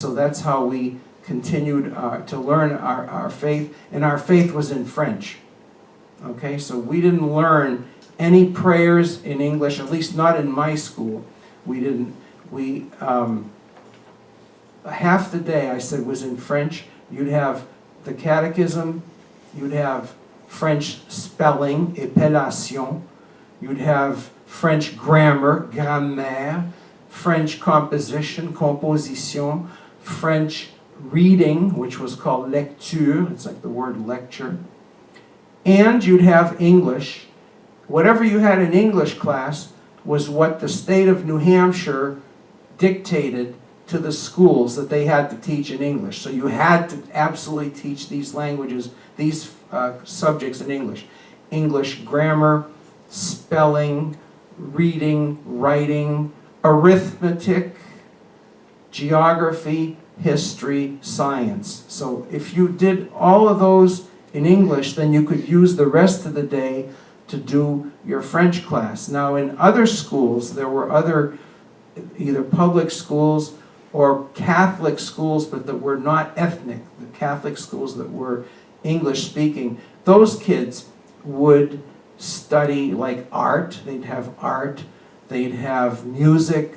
so that's how we continued to learn our faith, and our faith was in French. Okay, so we didn't learn any prayers in English, at least not in my school. Half the day, I said, was in French. You'd have the catechism, you'd have French spelling, épellation, you'd have French grammar, grammaire, French composition, composition, French reading, which was called lecture, it's like the word lecture, and you'd have English. Whatever you had in English class was what the state of New Hampshire dictated to the schools that they had to teach in English. So you had to absolutely teach these languages, these subjects in English. English grammar, spelling, reading, writing, arithmetic, geography, history, science. So if you did all of those in English, then you could use the rest of the day to do your French class. Now in other schools, there were other either public schools or Catholic schools, but that were not ethnic, the Catholic schools that were English speaking. Those kids would study like art, they'd have music,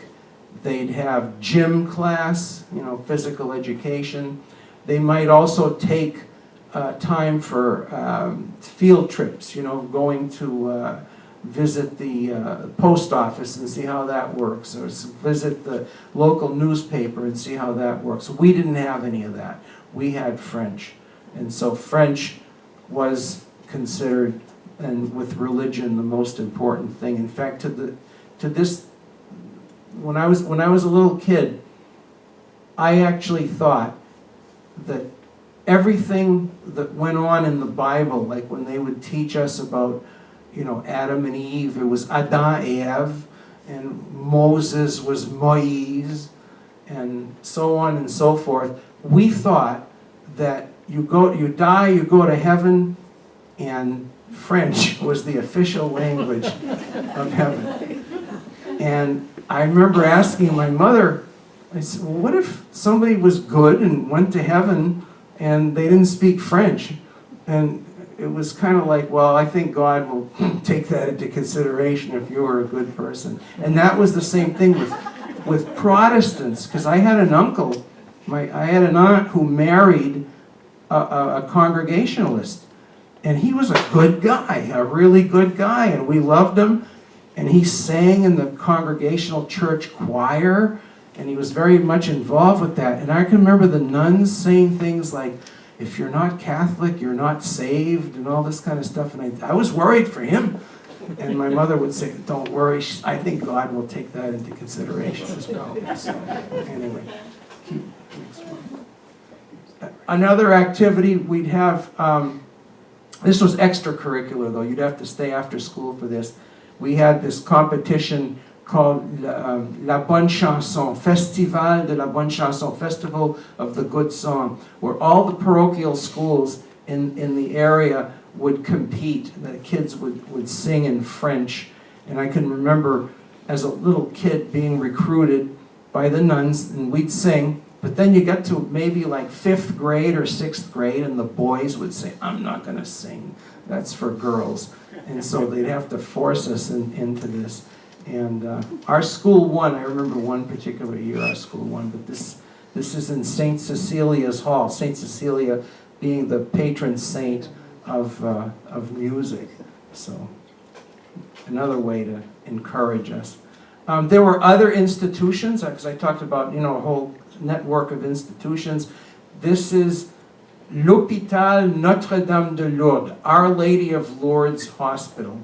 they'd have gym class, physical education. They might also take time for field trips, going to visit the post office and see how that works, or visit the local newspaper and see how that works. We didn't have any of that. We had French. And so French was considered, and with religion, the most important thing. In fact, when I was a little kid, I actually thought that everything that went on in the Bible, like when they would teach us about, Adam and Eve, it was Adam et Ève, and Moses was Moïse, and so on and so forth. We thought that you die, you go to heaven, and French was the official language of heaven. And I remember asking my mother, I said, well, what if somebody was good and went to heaven and they didn't speak French? And it was kind of like, well, I think God will take that into consideration if you were a good person. And that was the same thing with Protestants, because I had an uncle, I had an aunt who married a Congregationalist. And he was a good guy, a really good guy, and we loved him. And he sang in the Congregational church choir, and he was very much involved with that. And I can remember the nuns saying things like, if you're not Catholic, you're not saved, and all this kind of stuff. And I was worried for him. And my mother would say, don't worry, I think God will take that into consideration as well. So, anyway, next one. Another activity we'd have, this was extracurricular though, you'd have to stay after school for this. We had this competition called La Bonne Chanson, Festival de la Bonne Chanson, Festival of the Good Song, where all the parochial schools in the area would compete. The kids would sing in French. And I can remember as a little kid being recruited by the nuns, and we'd sing. But then you get to maybe like 5th grade or 6th grade, and the boys would say, I'm not going to sing. That's for girls. And so they'd have to force us into this. And our school won. I remember one particular year our school won. But this is in St. Cecilia's Hall. St. Cecilia being the patron saint of music. So another way to encourage us. There were other institutions, because I talked about, a whole network of institutions. This is L'Hôpital Notre-Dame de Lourdes, Our Lady of Lourdes Hospital.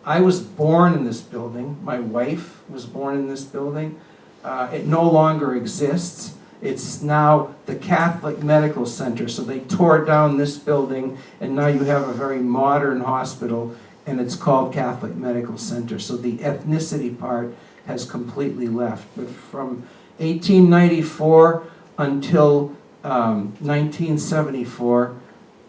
I was born in this building. My wife was born in this building. It no longer exists. It's now the Catholic Medical Center. So they tore down this building, and now you have a very modern hospital, and it's called Catholic Medical Center. So the ethnicity part has completely left. But from 1894 until 1974,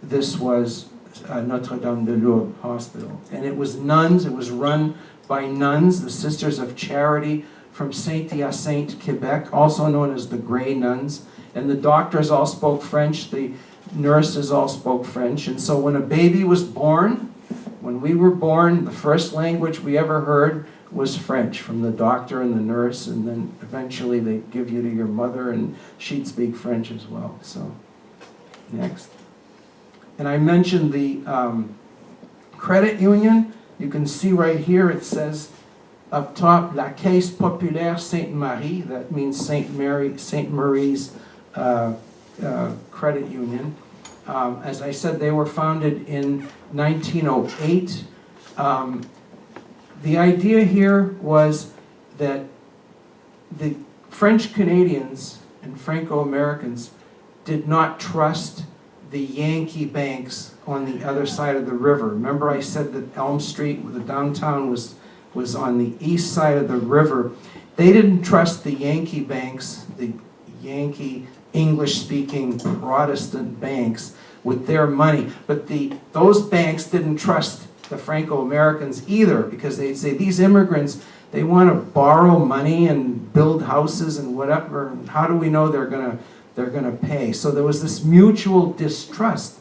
this was Notre-Dame de Lourdes Hospital. And it was nuns, it was run by nuns, the Sisters of Charity from Saint-Hyacinthe, Quebec, also known as the Grey Nuns. and the doctors all spoke French, the nurses all spoke French. And so when a baby was born, when we were born, the first language we ever heard was French from the doctor and the nurse, and then eventually they'd give you to your mother and she'd speak French as well. So, next. And I mentioned the credit union. You can see right here it says up top, La Caisse Populaire Sainte-Marie. That means Saint Marie's credit union. As I said, they were founded in 1908. The idea here was that the French Canadians and Franco-Americans did not trust the Yankee banks on the other side of the river. Remember I said that Elm Street, the downtown, was on the east side of the river. They didn't trust the Yankee banks, the Yankee English-speaking Protestant banks with their money. But those banks didn't trust the Franco-Americans either, because they'd say, these immigrants, they want to borrow money and build houses and whatever. How do we know they're gonna pay? So there was this mutual distrust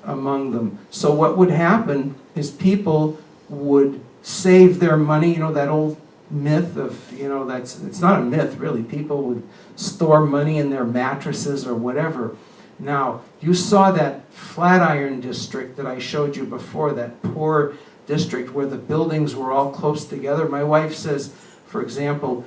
among them. So what would happen is people would save their money. You know, that old myth of, you know, it's not a myth really. People would store money in their mattresses or whatever. Now, you saw that Flatiron district that I showed you before, that poor district where the buildings were all close together. My wife says, for example,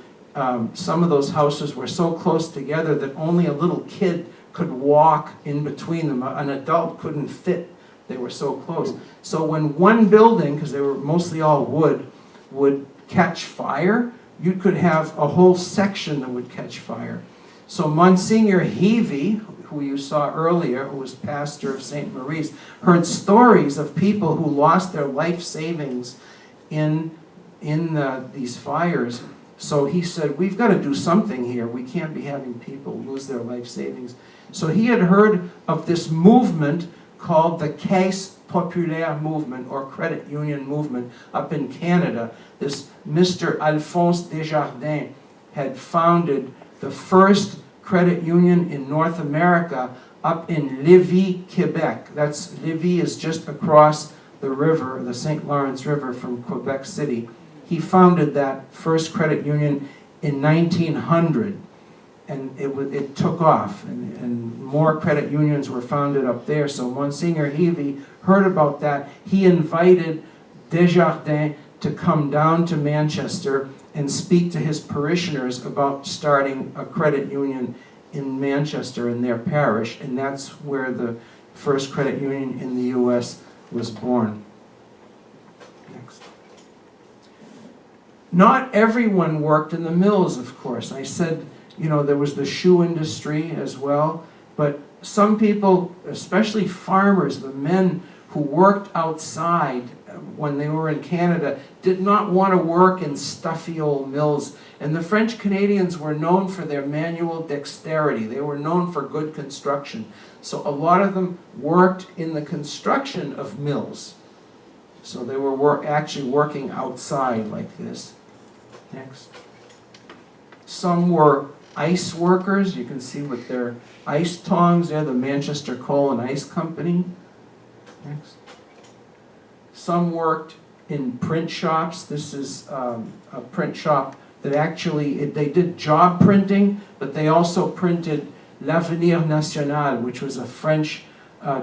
some of those houses were so close together that only a little kid could walk in between them. An adult couldn't fit. They were so close. So when one building, because they were mostly all wood, would catch fire, you could have a whole section that would catch fire. So Monsignor Heavey, who you saw earlier, who was pastor of St. Marie's, heard stories of people who lost their life savings in these fires. So he said, we've got to do something here. We can't be having people lose their life savings. So he had heard of this movement called the Caisse Populaire movement, or credit union movement, up in Canada. This Mr. Alphonse Desjardins had founded the first credit union in North America up in Lévis, Quebec. Lévis is just across the river, the St. Lawrence River from Quebec City. He founded that first credit union in 1900, and it took off, and more credit unions were founded up there. So Monsignor Heavey heard about that. He invited Desjardins to come down to Manchester and speak to his parishioners about starting a credit union in Manchester, in their parish, and that's where the first credit union in the U.S. was born. Next. Not everyone worked in the mills, of course. I said, you know, there was the shoe industry as well, but some people, especially farmers, the men who worked outside when they were in Canada, did not want to work in stuffy old mills. And the French Canadians were known for their manual dexterity. They were known for good construction. So a lot of them worked in the construction of mills. So they were actually working outside like this. Next. Some were ice workers. You can see with their ice tongs there, the Manchester Coal and Ice Company. Next. Some worked in print shops. This is a print shop that actually, they did job printing, but they also printed L'Avenir National, which was a French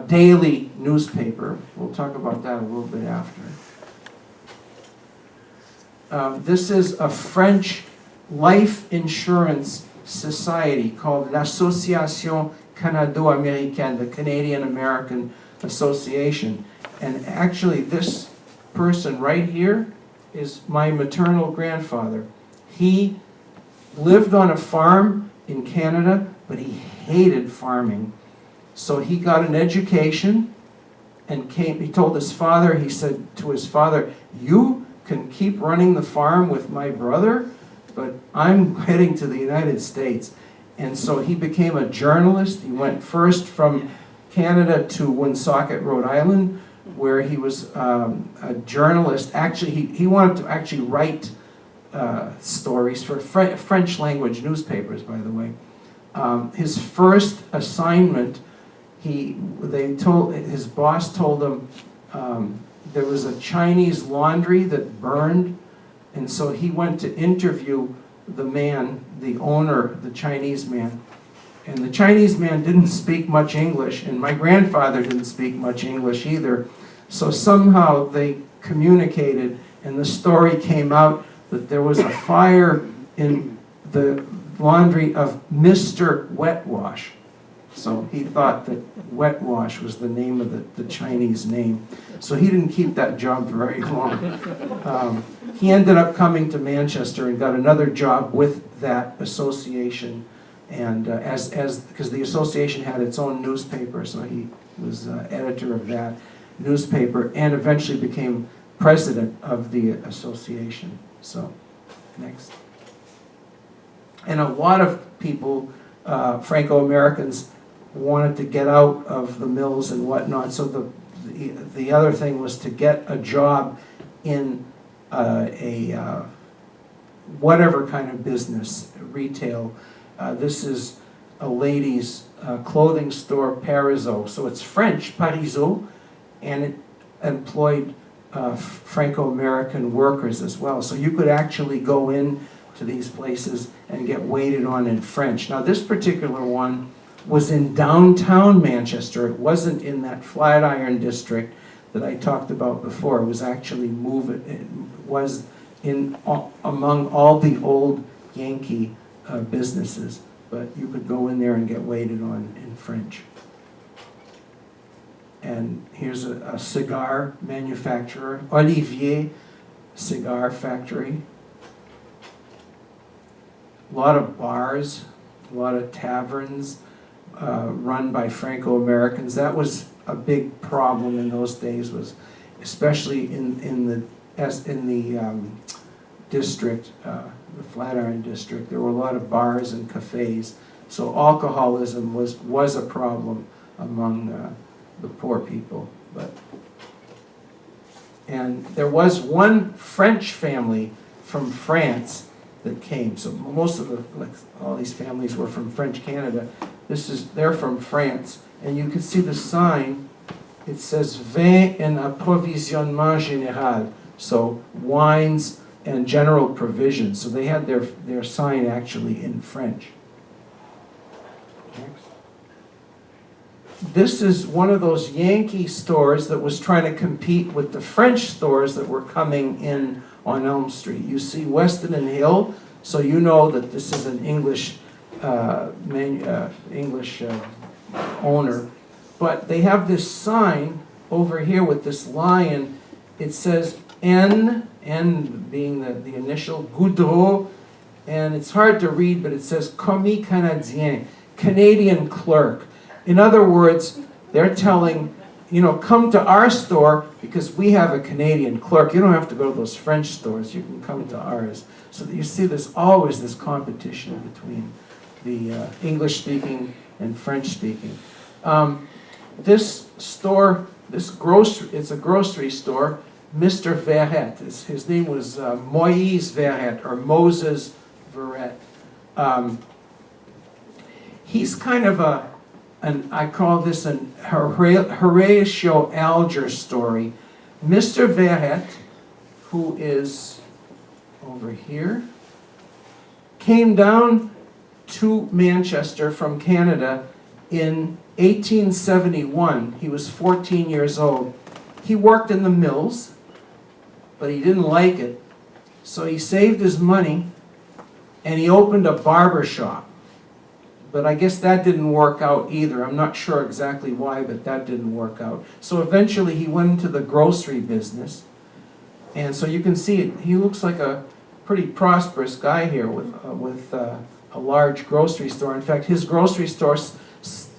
daily newspaper. We'll talk about that a little bit after. This is a French life insurance society called l'Association Canado-Américaine, the Canadian-American Association. And actually this person right here is my maternal grandfather. He lived on a farm in Canada, but he hated farming. So he got an education and he told his father, he said to his father, you can keep running the farm with my brother, but I'm heading to the United States. And so he became a journalist. He went first from Canada to Woonsocket, Rhode Island, where he was a journalist. Actually, he wanted to actually write stories for French language newspapers, by the way. His first assignment, his boss told him there was a Chinese laundry that burned, and so he went to interview the man, the owner, the Chinese man. And the Chinese man didn't speak much English, and my grandfather didn't speak much English either. So somehow they communicated, and the story came out that there was a fire in the laundry of Mr. Wet Wash. So he thought that Wet Wash was the name of the Chinese name. So he didn't keep that job very long. He ended up coming to Manchester and got another job with that association, and because the association had its own newspaper, so he was editor of that newspaper and eventually became president of the association. So, next. And a lot of people, Franco-Americans, wanted to get out of the mills and whatnot, so the other thing was to get a job in whatever kind of business, retail. This is a ladies' clothing store, Perreault. So it's French, Perreault, and it employed Franco-American workers as well. So you could actually go in to these places and get waited on in French. Now this particular one was in downtown Manchester. It wasn't in that Flatiron district that I talked about before. It was actually it was in among all the old Yankee businesses, but you could go in there and get waited on in French. And here's a cigar manufacturer, Olivier Cigar Factory. A lot of bars, a lot of taverns run by Franco-Americans. That was a big problem in those days, was especially in the district, the Flatiron district. There were a lot of bars and cafes, so alcoholism was a problem among the poor people. And there was one French family from France that came. So most of all these families were from French Canada. They're from France, and you can see the sign. It says vin en approvisionnement général, so wines and general provisions. So they had their sign actually in French. Next. This is one of those Yankee stores that was trying to compete with the French stores that were coming in on Elm Street. You see Weston and Hill, so you know that this is an English owner. But they have this sign over here with this lion. It says N being the initial, Goudreau, and it's hard to read, but it says Commis Canadien, Canadian clerk. In other words, they're telling, come to our store because we have a Canadian clerk. You don't have to go to those French stores. You can come to ours. So that you see there's always this competition between the English-speaking and French-speaking. This store, it's a grocery store. Mr. Verret, his name was Moïse Verret, or Moses Verret. He's kind of I call this an Horatio Alger story. Mr. Verret, who is over here, came down to Manchester from Canada in 1871. He was 14 years old. He worked in the mills, but he didn't like it. So he saved his money and he opened a barber shop. But I guess that didn't work out either. I'm not sure exactly why, but that didn't work out. So eventually he went into the grocery business. And so you can see it. He looks like a pretty prosperous guy here with a large grocery store. In fact, his grocery store,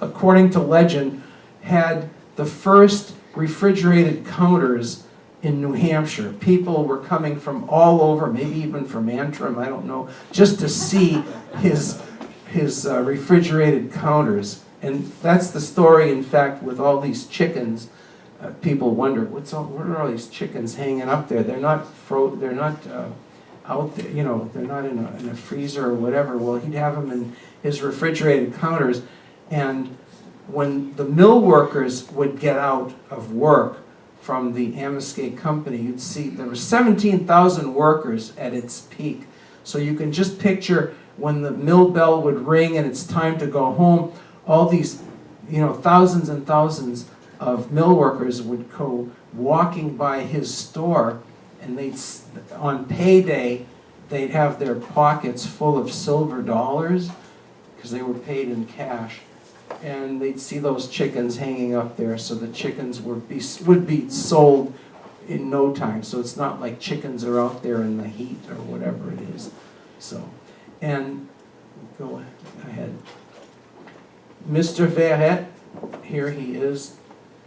according to legend, had the first refrigerated counters in New Hampshire. People were coming from all over, maybe even from Antrim, I don't know, just to see his refrigerated counters. And that's the story, in fact, with all these chickens. People wonder, what are all these chickens hanging up there? They're not out there, they're not in a freezer or whatever. Well, he'd have them his refrigerated counters. And when the mill workers would get out of work from the Amosquet company, you'd see there were 17,000 workers at its peak. So you can just picture when the mill bell would ring and it's time to go home, all these, thousands and thousands of mill workers would go walking by his store, and on payday, they'd have their pockets full of silver dollars because they were paid in cash. And they'd see those chickens hanging up there, so the chickens would be sold in no time. So it's not like chickens are out there in the heat or whatever it is. So, and go ahead. Mr. Verret, here he is,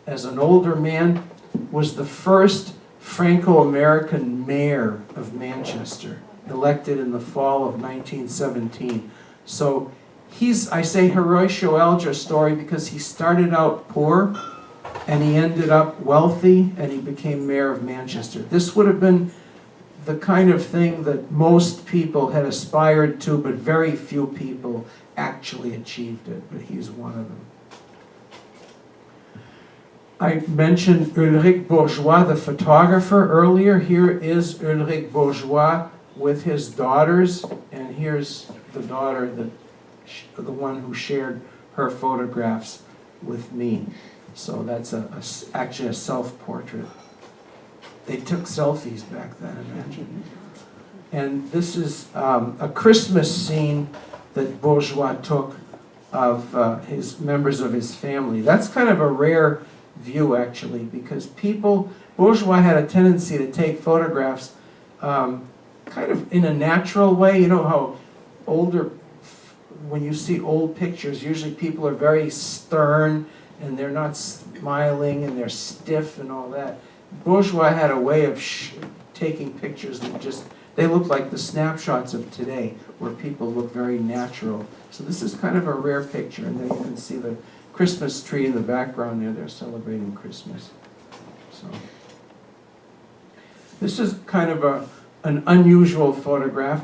as an older man, was the first Franco-American mayor of Manchester, elected in the fall of 1917. So I say Horatio Alger's story because he started out poor and he ended up wealthy and he became mayor of Manchester. This would have been the kind of thing that most people had aspired to, but very few people actually achieved it, but he's one of them. I mentioned Ulrich Bourgeois, the photographer, earlier. Here is Ulrich Bourgeois with his daughters, and here's the daughter, the one who shared her photographs with me. So that's actually a self-portrait. They took selfies back then, imagine. And this is a Christmas scene that Bourgeois took of members of his family. That's kind of a rare view, actually, because Bourgeois had a tendency to take photographs kind of in a natural way. You know how when you see old pictures, usually people are very stern and they're not smiling and they're stiff and all that. Bourgeois had a way of taking pictures that they look like the snapshots of today, where people look very natural. So this is kind of a rare picture, and then you can see the Christmas tree in the background there. They're celebrating Christmas. So this is kind of an unusual photograph.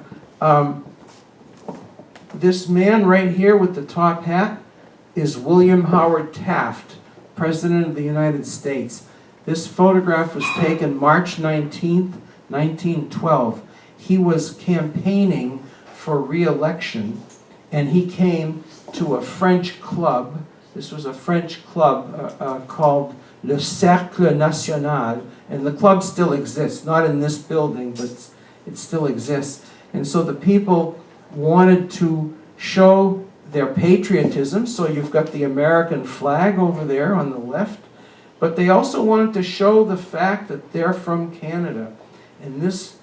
This man right here with the top hat is William Howard Taft, President of the United States. This photograph was taken March 19th, 1912. He was campaigning for re-election, and he came to a French club. This was a French club called Le Cercle National, and the club still exists, not in this building, but it still exists. And so the people wanted to show their patriotism, so you've got the American flag over there on the left, but they also wanted to show the fact that they're from Canada. And this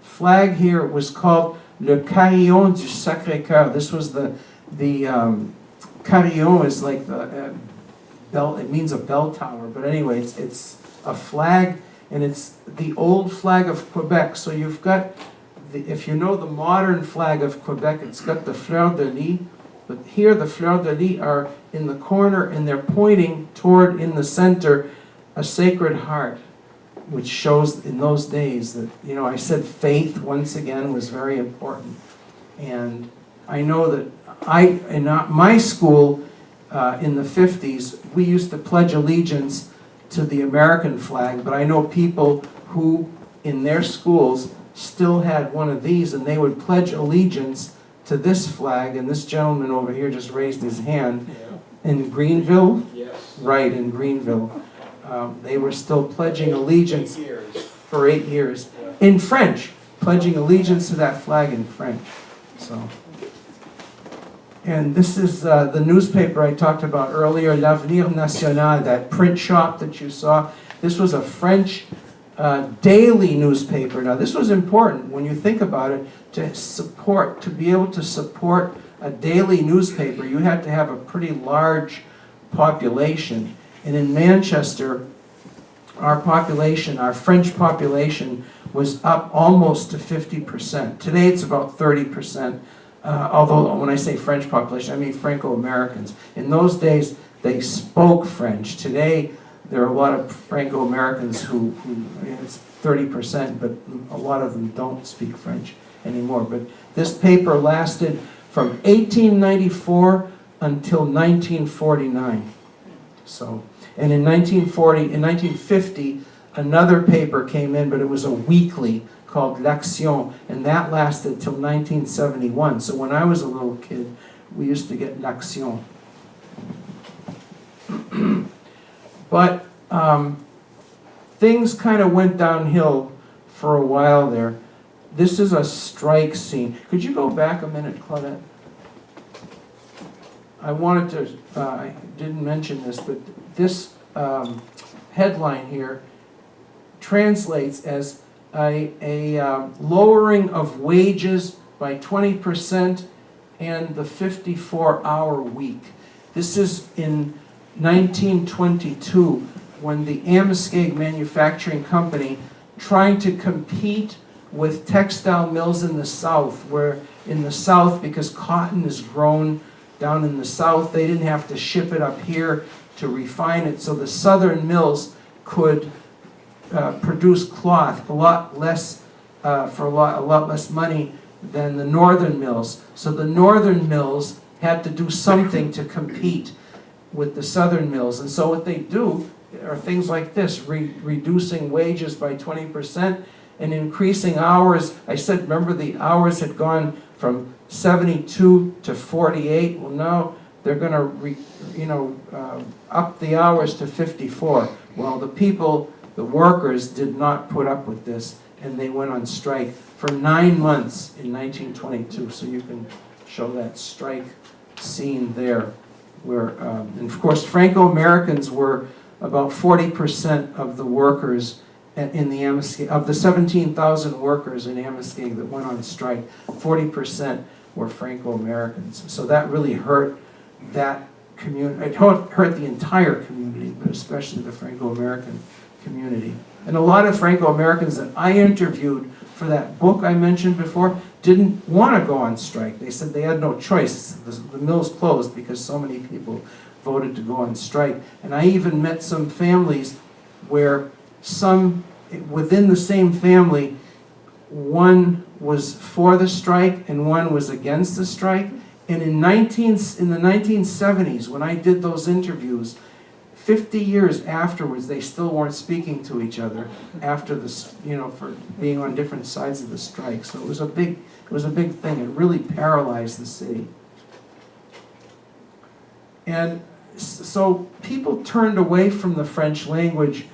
flag here was called Le Carillon du Sacré-Cœur. This was the carillon is like the bell. It means a bell tower, but anyway, it's a flag, and it's the old flag of Quebec. So you've got, if you know the modern flag of Quebec, it's got the fleurs de lis, but here the fleurs de lis are in the corner, and they're pointing toward, in the center, a Sacred Heart, which shows in those days that, I said faith once again was very important. And I know that in my school in the 50s, we used to pledge allegiance to the American flag, but I know people who in their schools still had one of these, and they would pledge allegiance to this flag. And this gentleman over here just raised his hand. In Greenville? Yes. Right, in Greenville. They were still pledging allegiance for 8 years. In French, pledging allegiance to that flag in French. So, and this is the newspaper I talked about earlier, L'Avenir National, that print shop that you saw. This was a French daily newspaper. Now, this was important when you think about it. To be able to support a daily newspaper, you had to have a pretty large population. And in Manchester, our French population, was up almost to 50%. Today it's about 30%, although when I say French population, I mean Franco-Americans. In those days, they spoke French. Today, there are a lot of Franco-Americans who it's 30%, but a lot of them don't speak French anymore. But this paper lasted from 1894 until 1949. So, and in 1950, another paper came in, but it was a weekly called L'Action, and that lasted till 1971. So when I was a little kid, we used to get L'Action. But things kind of went downhill for a while there. This is a strike scene. Could you go back a minute, Claudette? I wanted to, I didn't mention this, but this headline here translates as a lowering of wages by 20% and the 54-hour week. This is in 1922 when the Amoskeag Manufacturing Company, trying to compete with textile mills in the South, where in the South, because cotton is grown down in the South, they didn't have to ship it up here to refine it, so the Southern mills could produce cloth a lot less for a lot less money than the Northern mills. So the Northern mills had to do something to compete with the Southern mills, and so what they do are things like this: reducing wages by 20% and increasing hours. I said, remember, the hours had gone from 72 to 48. Well, now they're going to up the hours to 54. Well, the people, the workers, did not put up with this, and they went on strike for 9 months in 1922. So you can show that strike scene there, where, and of course, Franco-Americans were about 40% of the workers in the Amoskeag. Of the 17,000 workers in Amoskeag that went on strike, 40% were Franco-Americans. So that really hurt that community. It hurt the entire community, but especially the Franco-American community. And a lot of Franco-Americans that I interviewed for that book I mentioned before didn't want to go on strike. They said they had no choice. The mills closed because so many people voted to go on strike. And I even met some families where within the same family, one was for the strike and one was against the strike. And in the 1970s, when I did those interviews, 50 years afterwards, they still weren't speaking to each other after this, for being on different sides of the strike. So it was a big thing. It really paralyzed the city. And so people turned away from the French language,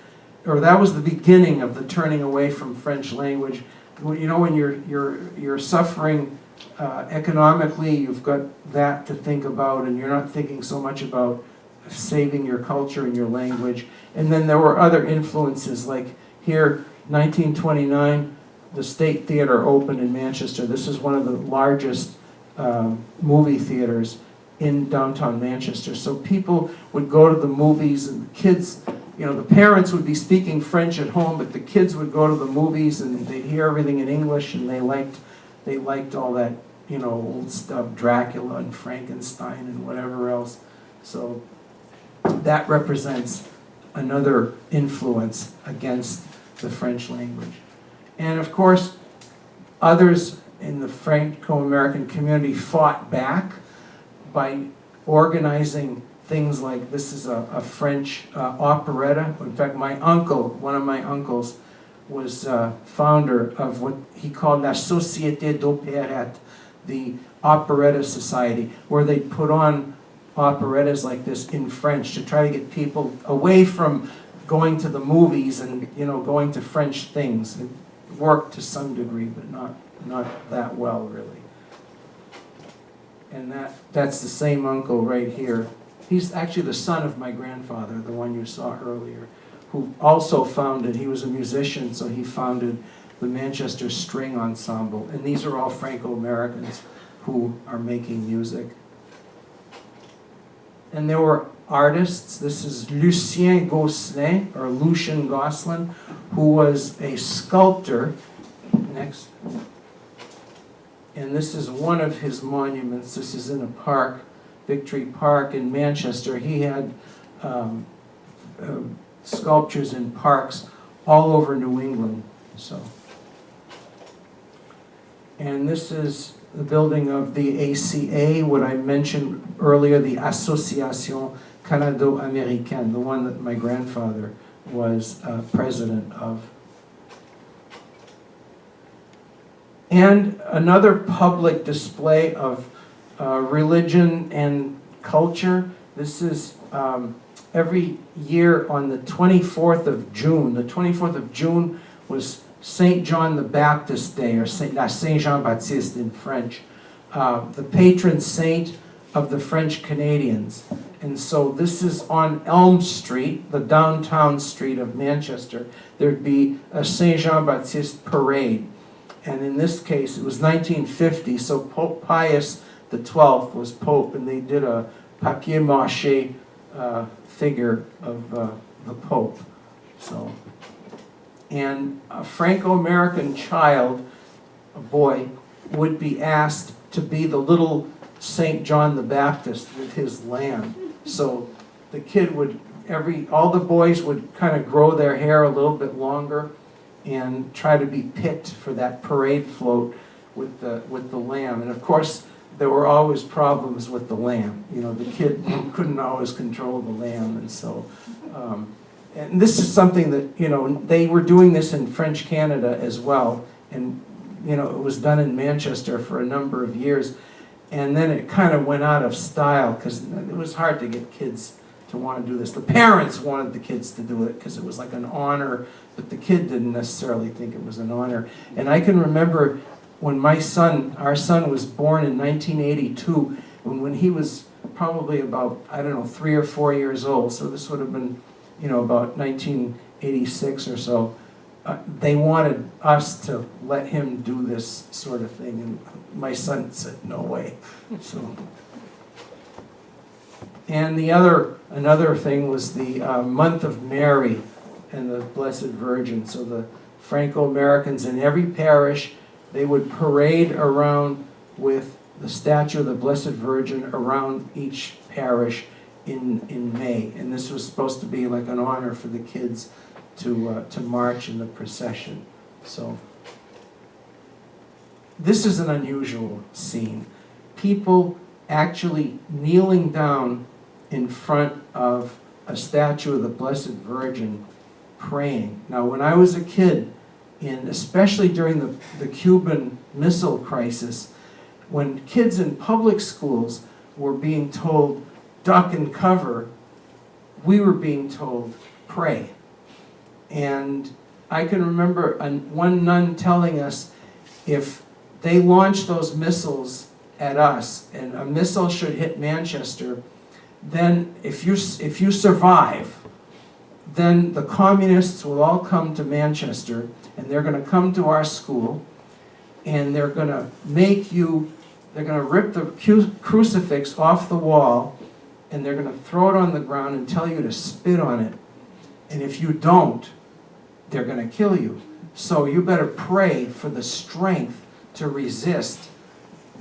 or that was the beginning of the turning away from French language. When you're suffering economically, you've got that to think about, and you're not thinking so much about saving your culture and your language. And then there were other influences, like here, 1929, the State Theatre opened in Manchester. This is one of the largest movie theaters in downtown Manchester. So people would go to the movies, and the kids, the parents would be speaking French at home, but the kids would go to the movies and they'd hear everything in English, and they liked all that, old stuff, Dracula and Frankenstein and whatever else. So that represents another influence against the French language. And of course, others in the Franco-American community fought back by organizing things like, this is a French operetta. In fact, one of my uncles, was founder of what he called La Société d'Opérette, the operetta society, where they put on operettas like this in French to try to get people away from going to the movies and going to French things. It worked to some degree, but not that well, really. And that's the same uncle right here. He's actually the son of my grandfather, the one you saw earlier, who also founded, he was a musician, so he founded the Manchester String Ensemble. And these are all Franco-Americans who are making music. And there were artists. This is Lucien Gosselin, or Lucien Gosselin, who was a sculptor. Next. And this is one of his monuments. This is in a park, Victory Park in Manchester. He had sculptures in parks all over New England. And this is the building of the ACA, what I mentioned earlier, the Association Canado-Américaine, the one that my grandfather was president of. And another public display of religion and culture. This is every year on the 24th of June. The 24th of June was Saint John the Baptist Day, or Saint Jean-Baptiste in French, the patron saint of the French Canadians. And so this is on Elm Street, the downtown street of Manchester. There'd be a Saint Jean-Baptiste parade. And in this case, it was 1950, so Pope Pius XII was Pope, and they did a papier-mâché figure of the Pope. So, and a Franco-American child, a boy, would be asked to be the little Saint John the Baptist with his lamb. So the kid would, all the boys would kind of grow their hair a little bit longer and try to be picked for that parade float with the lamb. And of course, there were always problems with the lamb. You know, the kid couldn't always control the lamb, and so, and this is something that, you know, they were doing this in French Canada as well, and, you know, it was done in Manchester for a number of years, and then it kind of went out of style because it was hard to get kids to want to do this. The parents wanted the kids to do it because it was like an honor, but the kid didn't necessarily think it was an honor. And I can remember when our son was born in 1982, and when he was probably about, I don't know, 3 or 4 years old, so this would have been, you know, about 1986 or so, they wanted us to let him do this sort of thing, and my son said, no way. So, and another thing was the month of Mary and the Blessed Virgin. So the Franco-Americans in every parish, they would parade around with the statue of the Blessed Virgin around each parish in May. And this was supposed to be like an honor for the kids to march in the procession. So this is an unusual scene. People actually kneeling down in front of a statue of the Blessed Virgin praying. Now, when I was a kid, especially during the Cuban Missile Crisis, when kids in public schools were being told, duck and cover, we were being told, pray. And I can remember one nun telling us, if they launched those missiles at us, and a missile should hit Manchester, then if you survive, then the communists will all come to Manchester, and they're going to come to our school, and they're going to rip the crucifix off the wall, and they're going to throw it on the ground and tell you to spit on it. And if you don't, they're going to kill you. So you better pray for the strength to resist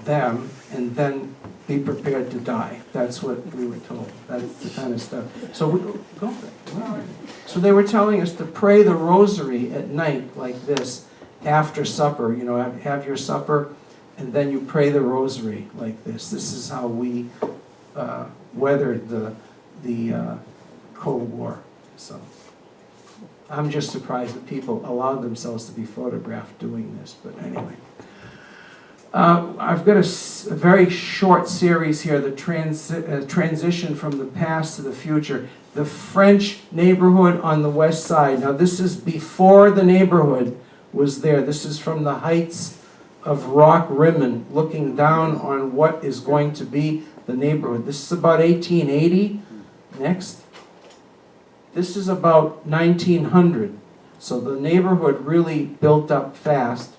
them, and then be prepared to die. That's what we were told. That's the kind of stuff. So So they were telling us to pray the rosary at night like this after supper. You know, have your supper, and then you pray the rosary like this. This is how we weathered the Cold War. So I'm just surprised that people allowed themselves to be photographed doing this. But anyway. I've got a very short series here, the transition from the past to the future. The French neighborhood on the west side. Now this is before the neighborhood was there. This is from the heights of Rock Rimmon, looking down on what is going to be the neighborhood. This is about 1880. Next. This is about 1900. So the neighborhood really built up fast.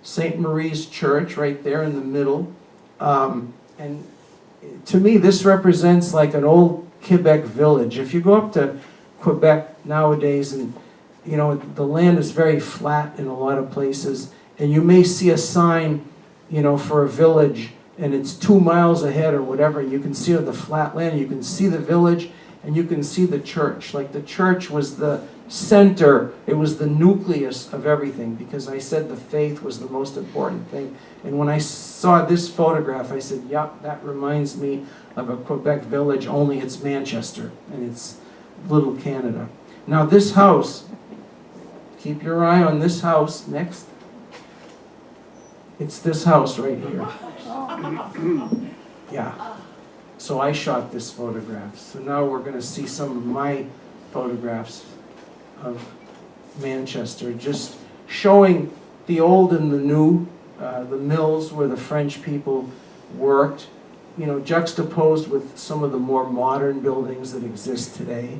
St. Marie's Church right there in the middle. And to me, this represents like an old Quebec village. If you go up to Quebec nowadays, and you know, the land is very flat in a lot of places, and you may see a sign, you know, for a village, and it's 2 miles ahead or whatever, and you can see the flat land, you can see the village, and you can see the church. Like the church was the center, it was the nucleus of everything, because I said the faith was the most important thing. And when I saw this photograph, I said, yep, that reminds me of a Quebec village, only it's Manchester, and it's little Canada. Now this house, keep your eye on this house, next. It's this house right here. Yeah. So I shot this photograph. So now we're going to see some of my photographs of Manchester, just showing the old and the new, the mills where the French people worked, you know, juxtaposed with some of the more modern buildings that exist today.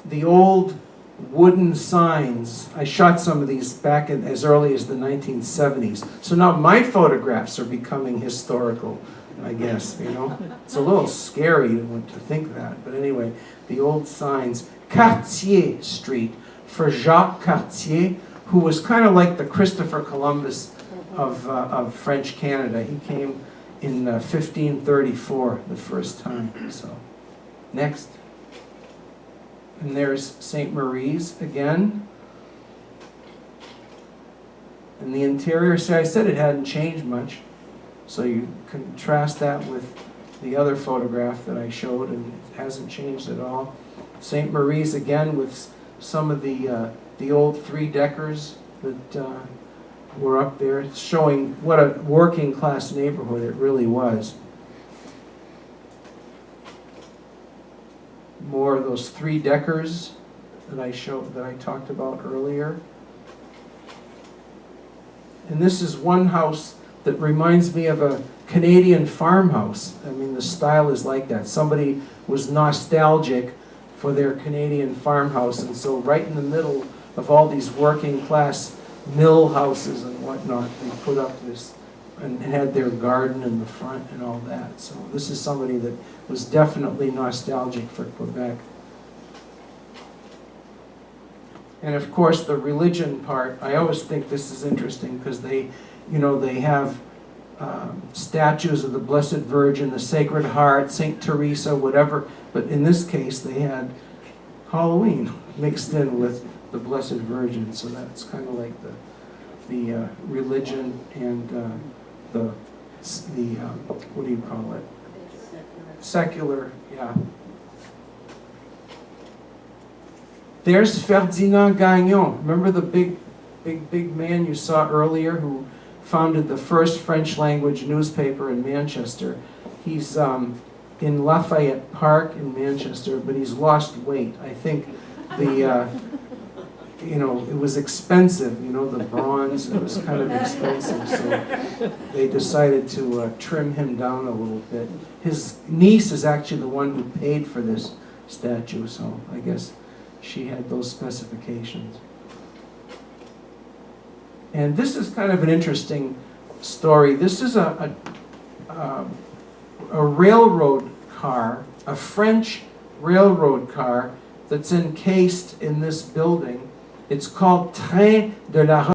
The old wooden signs, I shot some of these back in, as early as the 1970s. So now my photographs are becoming historical, I guess, you know. It's a little scary to think that, but anyway, the old signs. Cartier Street, for Jacques Cartier, who was kind of like the Christopher Columbus of French Canada. He came in 1534 the first time. So, next. And there's St. Marie's again. And the interior, see, I said it hadn't changed much. So you contrast that with the other photograph that I showed, and it hasn't changed at all. St. Marie's again with some of the old three-deckers that were up there, showing what a working class neighborhood it really was. More of those three-deckers that I talked about earlier. And this is one house that reminds me of a Canadian farmhouse. I mean, the style is like that. Somebody was nostalgic for their Canadian farmhouse, and so right in the middle of all these working class mill houses and whatnot, they put up this and had their garden in the front and all that. So this is somebody that was definitely nostalgic for Quebec. And of course the religion part, I always think this is interesting because they have statues of the Blessed Virgin, the Sacred Heart, Saint Teresa, whatever, but in this case they had Halloween mixed in with the Blessed Virgin, so that's kind of like the religion and the what do you call it? Secular, yeah. There's Ferdinand Gagnon. Remember the big man you saw earlier who founded the first French language newspaper in Manchester? He's in Lafayette Park in Manchester, but he's lost weight. I think it was expensive, the bronze, it was kind of expensive, so they decided to trim him down a little bit. His niece is actually the one who paid for this statue, so I guess she had those specifications. And this is kind of an interesting story. This is a railroad car, a French railroad car that's encased in this building. It's called Train de la